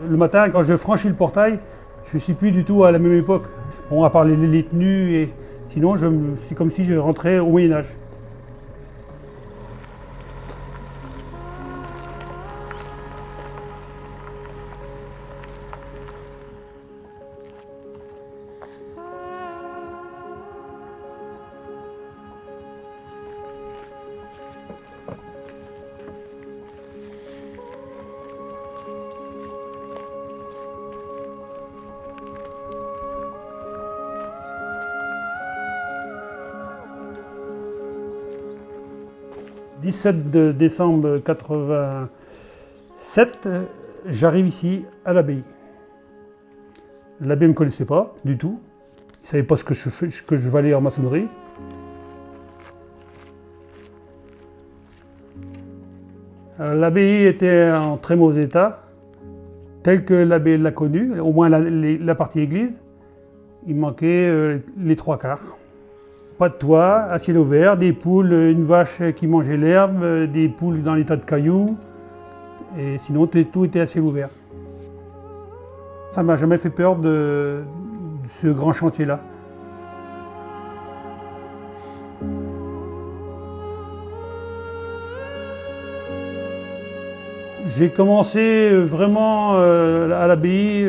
Le matin, quand je franchis le portail, je ne suis plus du tout à la même époque. Bon, à part les tenues, et sinon c'est comme si je rentrais au Moyen-Âge. Le 17 décembre 87, j'arrive ici à l'abbaye. L'abbé ne me connaissait pas du tout. Il ne savait pas ce que je valais en maçonnerie. L'abbaye était en très mauvais état, tel que l'abbé l'a connu, au moins la partie église. Il manquait les trois quarts. Pas de toit, à ciel ouvert, des poules, une vache qui mangeait l'herbe, des poules dans les tas de cailloux. Et sinon, tout était à ciel ouvert. Ça ne m'a jamais fait peur de ce grand chantier-là. J'ai commencé vraiment à l'abbaye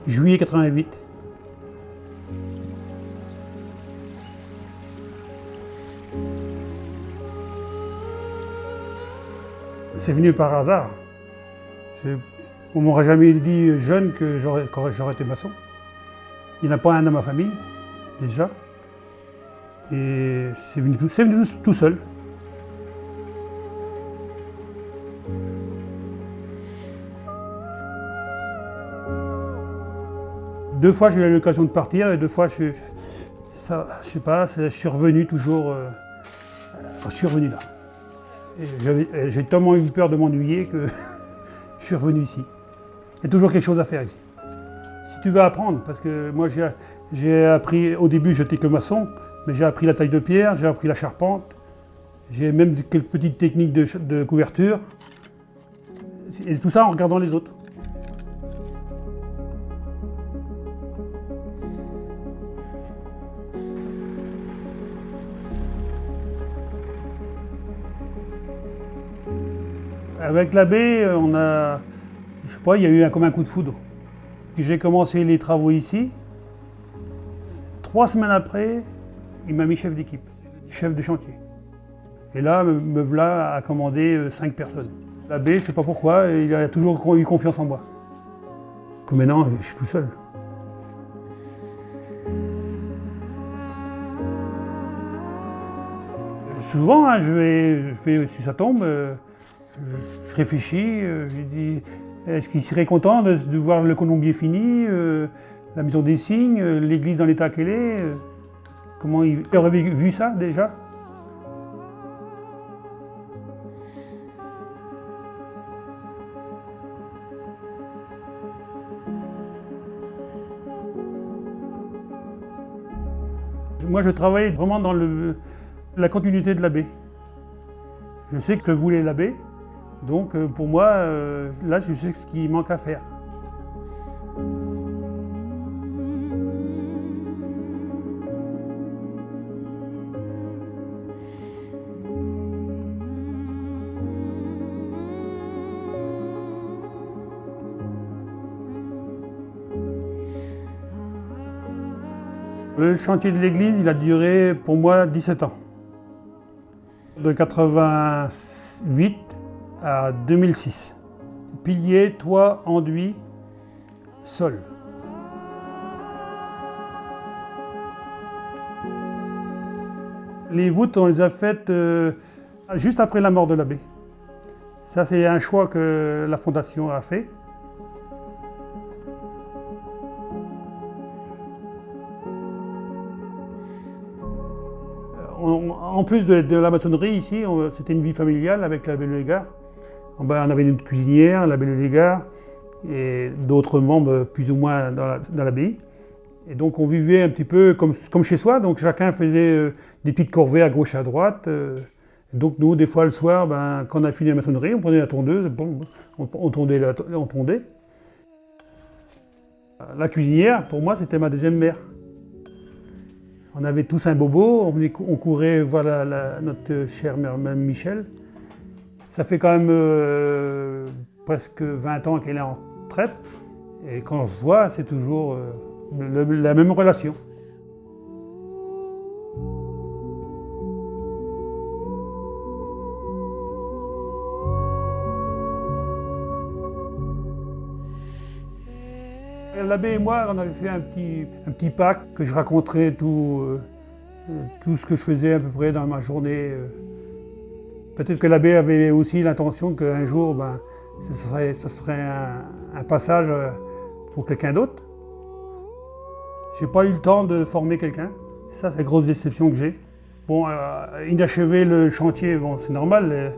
juillet 88. C'est venu par hasard. On ne m'aurait jamais dit jeune que j'aurais été maçon. Il n'y en a pas un dans ma famille, déjà. Et c'est venu tout seul. Deux fois j'ai eu l'occasion de partir et deux fois je suis revenu toujours. Je suis revenu là. J'ai tellement eu peur de m'ennuyer que je suis revenu ici. Il y a toujours quelque chose à faire ici. Si tu veux apprendre, parce que moi j'ai appris, au début j'étais que maçon, mais j'ai appris la taille de pierre, j'ai appris la charpente, j'ai même quelques petites techniques de couverture, et tout ça en regardant les autres. Avec l'abbé, je sais pas, il y a eu comme un coup de foudre. J'ai commencé les travaux ici. 3 semaines après, il m'a mis chef d'équipe, chef de chantier. Et là, me voilà à commander 5 personnes. L'abbé, je ne sais pas pourquoi, il a toujours eu confiance en moi. Que maintenant, je suis tout seul. Souvent, hein, je fais, si ça tombe, je réfléchis, je dis, est-ce qu'il serait content de voir le colombier fini, la maison des signes, l'église dans l'état qu'elle est, comment il aurait vu ça déjà? Moi, je travaille vraiment dans la continuité de l'abbé. Je sais que voulait l'abbé, donc pour moi, là, je sais ce qu'il manque à faire. Le chantier de l'église, il a duré pour moi 17 ans. De 88 à 2006. Pilier, toit, enduit, sol. Les voûtes, on les a faites juste après la mort de l'abbé. Ça, c'est un choix que la fondation a fait. En plus de la maçonnerie, ici, c'était une vie familiale avec l'abbé Le Légard. On avait une cuisinière, l'abbé Le Légard, et d'autres membres plus ou moins dans l'abbaye. Et donc on vivait un petit peu comme chez soi, donc chacun faisait des petites corvées à gauche et à droite. Donc nous, des fois le soir, quand on a fini la maçonnerie, on prenait la tondeuse, on tondait. La cuisinière, pour moi, c'était ma deuxième mère. On avait tous un bobo, on courait voir notre chère mère, Mme Michel. Ça fait quand même presque 20 ans qu'elle est en retraite. Et quand je vois, c'est toujours la même relation. L'abbé et moi, on avait fait un petit pacte que je raconterais tout ce que je faisais à peu près dans ma journée. Peut-être que l'abbé avait aussi l'intention qu'un jour, ce serait un passage pour quelqu'un d'autre. J'ai pas eu le temps de former quelqu'un. Ça, c'est la grosse déception que j'ai. Bon, inachever le chantier, bon, c'est normal.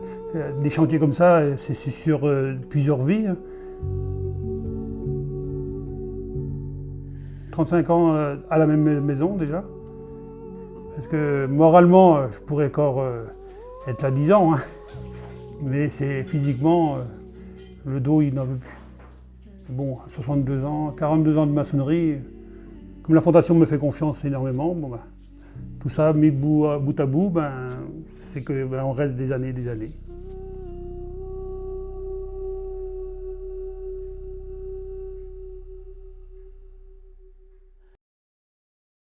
Des chantiers comme ça, c'est sur plusieurs vies. 35 ans à la même maison déjà. Parce que moralement, je pourrais encore être là 10 ans. Hein. Mais c'est physiquement, le dos, il n'en veut plus. Bon, 62 ans, 42 ans de maçonnerie. Comme la fondation me fait confiance énormément, tout ça mis bout à bout, c'est que on reste des années.